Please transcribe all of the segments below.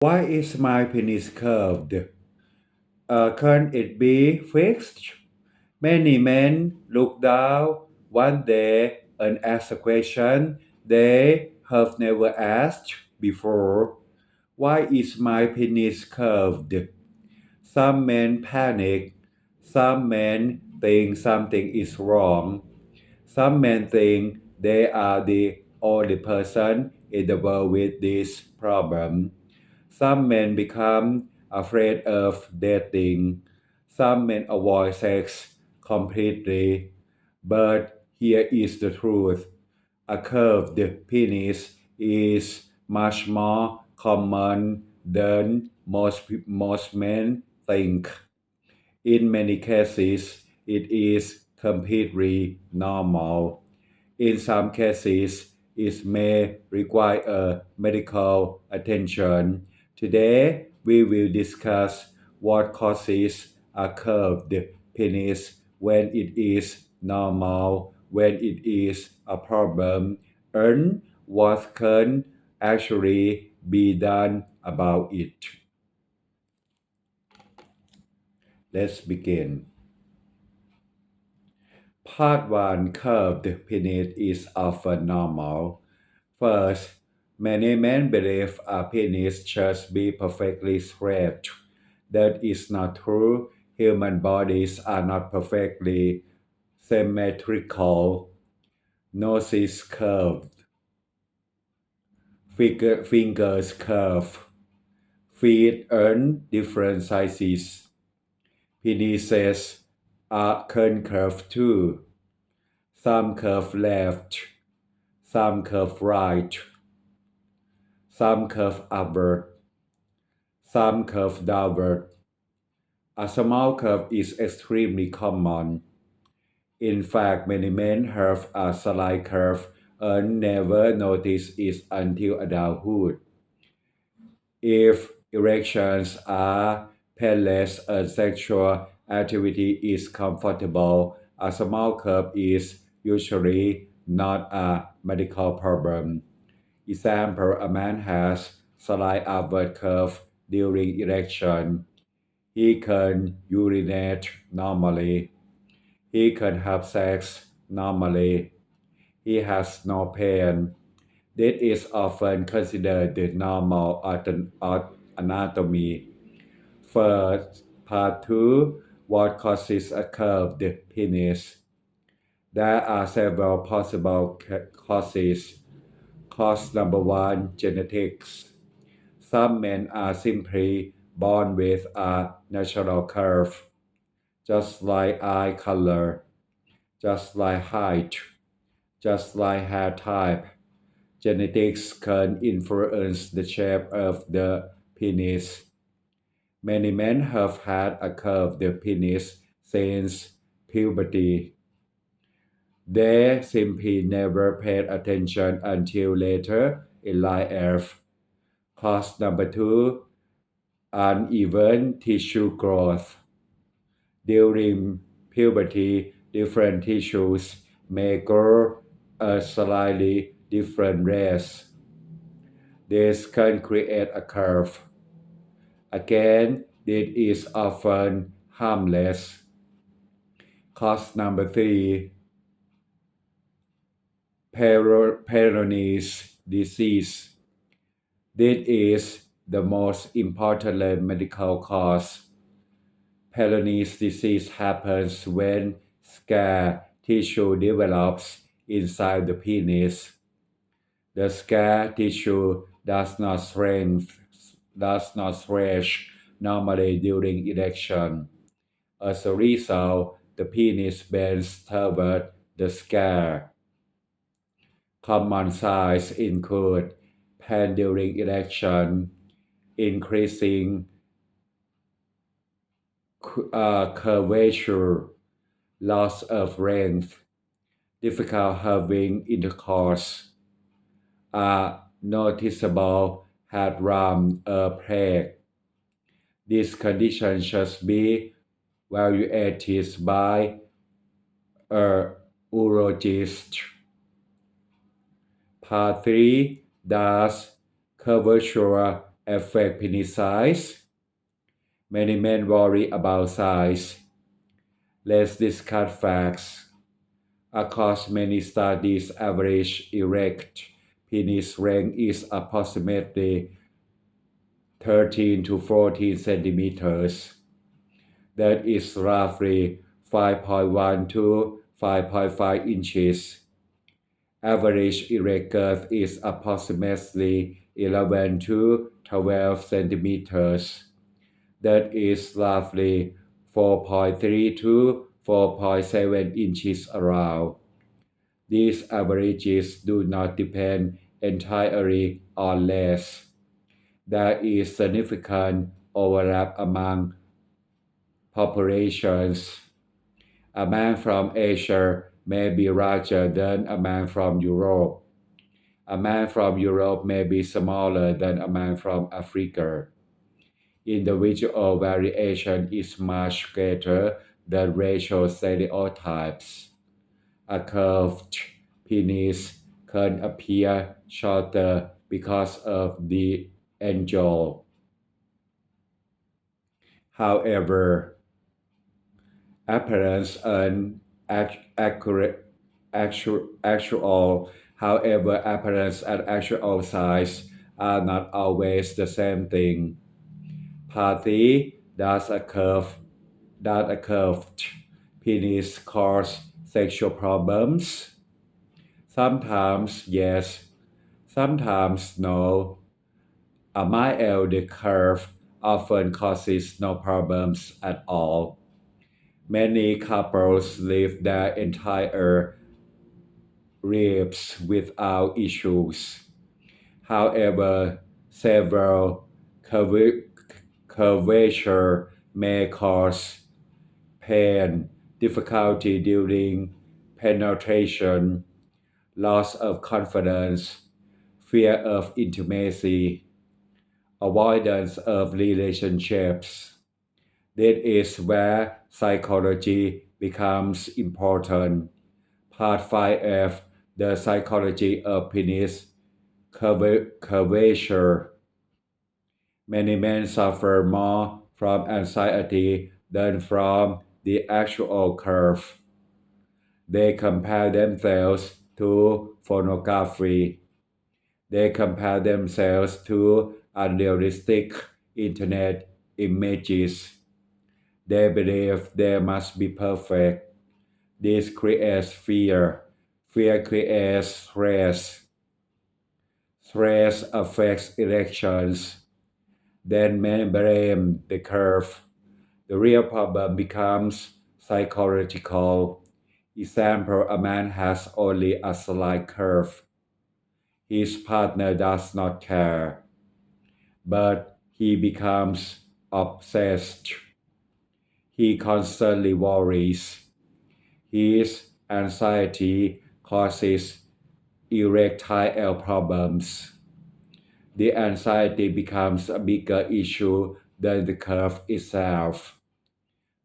Why is my penis curved? Can it be fixed? Many men look down one day and ask a question they have never asked before. Why is my penis curved? Some men panic. Some men think something is wrong. Some men think they are the only person in the world with this problem. Some men become afraid of dating. Some men avoid sex completely. But here is the truth. A curved penis is much more common than most men think. In many cases, it is completely normal. In some cases, it may require medical attention. Today, we will discuss what causes a curved penis, when it is normal, when it is a problem, and what can actually be done about it. Let's begin. Part 1. Curved penis is often normal. First, many men believe a penis should be perfectly straight. That is not true. Human bodies are not perfectly symmetrical. Nose is curved, fingers curved, feet earn different sizes. Penises are concave too. Some curve left, some curve right, some curve upward, some curve downward. A small curve is extremely common. In fact, many men have a slight curve and never notice it until adulthood. If erections are painless and sexual activity is comfortable, a small curve is usually not a medical problem. Example, a man has slight upward curve during erection. He can urinate normally. He can have sex normally. He has no pain. This is often considered the normal anatomy. First, part 2. What causes a curved penis? There are several possible causes. Cause number 1. Genetics. Some men are simply born with a natural curve, just like eye color, just like height, just like hair type. Genetics can influence the shape of the penis. Many men have had a curved penis since puberty. They simply never paid attention until later in life. Cause number 2. Uneven tissue growth. During puberty, different tissues may grow at slightly different rates. This can create a curve. Again, this is often harmless. Cause number 3. Peyronie's disease. This is the most important medical cause. Peyronie's disease happens when scar tissue develops inside the penis. The scar tissue does not stretch normally during erection. As a result, the penis bends toward the scar. Common signs include pain during erection, increasing curvature, loss of length, difficult having intercourse, a noticeable heartburn or plague. This condition should be evaluated by a urologist. Part 3. Does curvature affect penis size. Many men worry about size. Let's discuss facts. Across many studies, average erect penis length is approximately 13 to 14 centimeters. That is roughly 5.1 to 5.5 inches. Average erect girth is approximately 11 to 12 centimeters. That is roughly 4.3 to 4.7 inches around. These averages do not depend entirely on length. There is significant overlap among populations. A man from Asia may be larger than a man from Europe. A man from Europe may be smaller than a man from Africa. Individual variation is much greater than racial stereotypes. A curved penis can appear shorter because of the angle. However, appearance and accurate actual appearance and actual size are not always the same thing. Partly does a curved penis cause sexual problems? Sometimes yes, sometimes no. A mild curve often causes no problems at all. Many couples live their entire lives without issues. However, several curvi- curvature may cause pain, difficulty during penetration, loss of confidence, fear of intimacy, avoidance of relationships. That is where psychology becomes important. Part 5F, the psychology of penis curvature. Many men suffer more from anxiety than from the actual curve. They compare themselves to pornography. They compare themselves to unrealistic internet images. They believe they must be perfect. This creates fear. Fear creates stress. Stress affects erections. Then men blame the curve. The real problem becomes psychological. Example, a man has only a slight curve. His partner does not care, but he becomes obsessed. He constantly worries. His anxiety causes erectile problems. The anxiety becomes a bigger issue than the curve itself.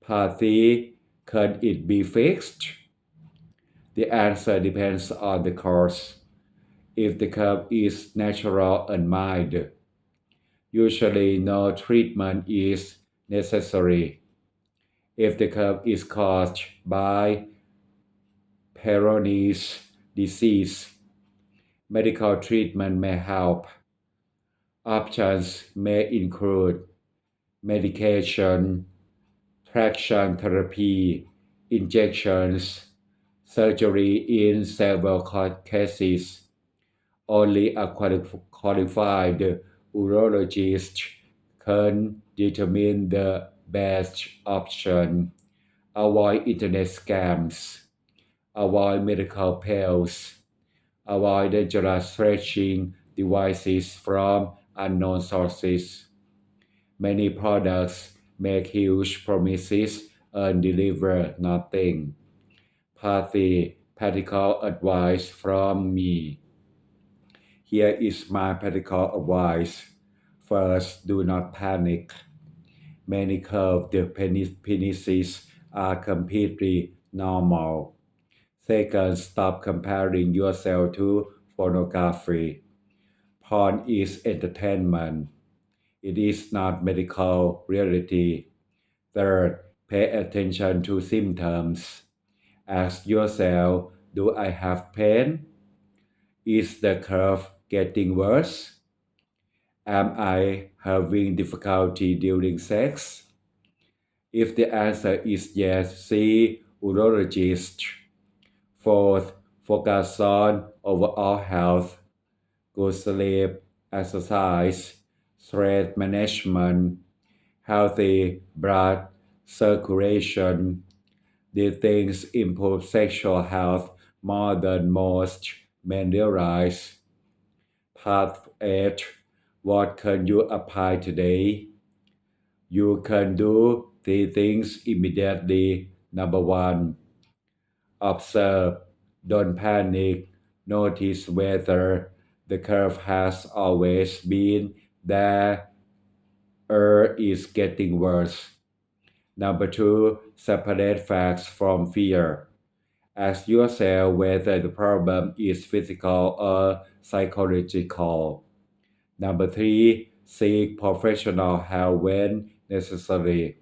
Partly, can it be fixed? The answer depends on the cause. If the curve is natural and mild, usually no treatment is necessary. If the curve is caused by Peyronie's disease, medical treatment may help. Options may include medication, traction therapy, injections, surgery in several cases. Only a qualified urologist can determine the best option. Avoid internet scams. Avoid medical pills. Avoid dangerous stretching devices from unknown sources. Many products make huge promises and deliver nothing. Partly practical advice from me. Here is my practical advice. First, do not panic. Many curved penises are completely normal. Second, stop comparing yourself to pornography. Porn is entertainment. It is not medical reality. Third, pay attention to symptoms. Ask yourself, do I have pain? Is the curve getting worse? Am I having difficulty during sex? If the answer is yes, see urologist. Fourth, focus on overall health, good sleep, exercise, stress management, healthy blood circulation. These things improve sexual health more than most men realize. Part 8. What can you apply today? You can do three things immediately. Number one, observe, don't panic, notice whether the curve has always been there or is getting worse. Number two, separate facts from fear. Ask yourself whether the problem is physical or psychological. Number three, seek professional help when necessary.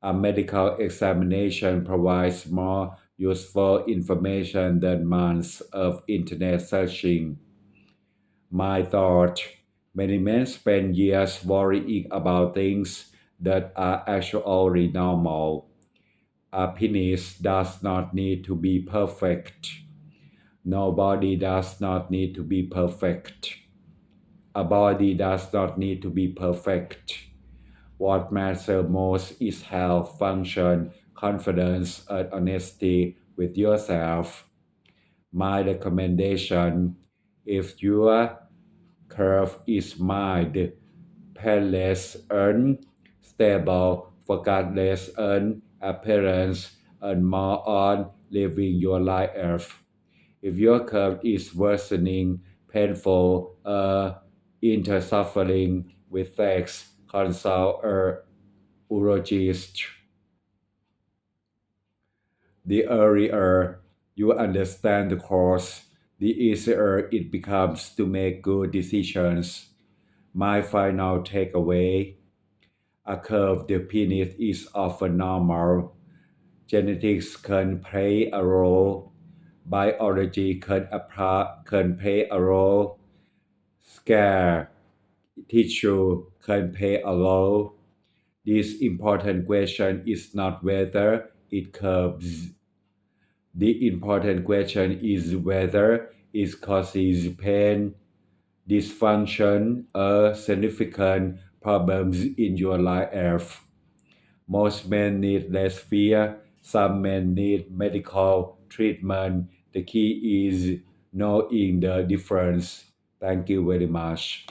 A medical examination provides more useful information than months of internet searching. My thought, many men spend years worrying about things that are actually normal. A penis does not need to be perfect. Nobody does not need to be perfect. A body does not need to be perfect. What matters most is health, function, confidence, and honesty with yourself. My recommendation, if your curve is mild, painless, and stable, focus less on appearance and more on living your life. If your curve is worsening, painful, into suffering with sex, consult a urologist. The earlier you understand the cause, the easier it becomes to make good decisions. My final takeaway, a curved penis is often normal. Genetics can play a role. Biology can play a role. Scar tissue can play a role. This important question is not whether it curves. The important question is whether it causes pain, dysfunction, or significant problems in your life. Most men need less fear. Some men need medical treatment. The key is knowing the difference. Thank you very much.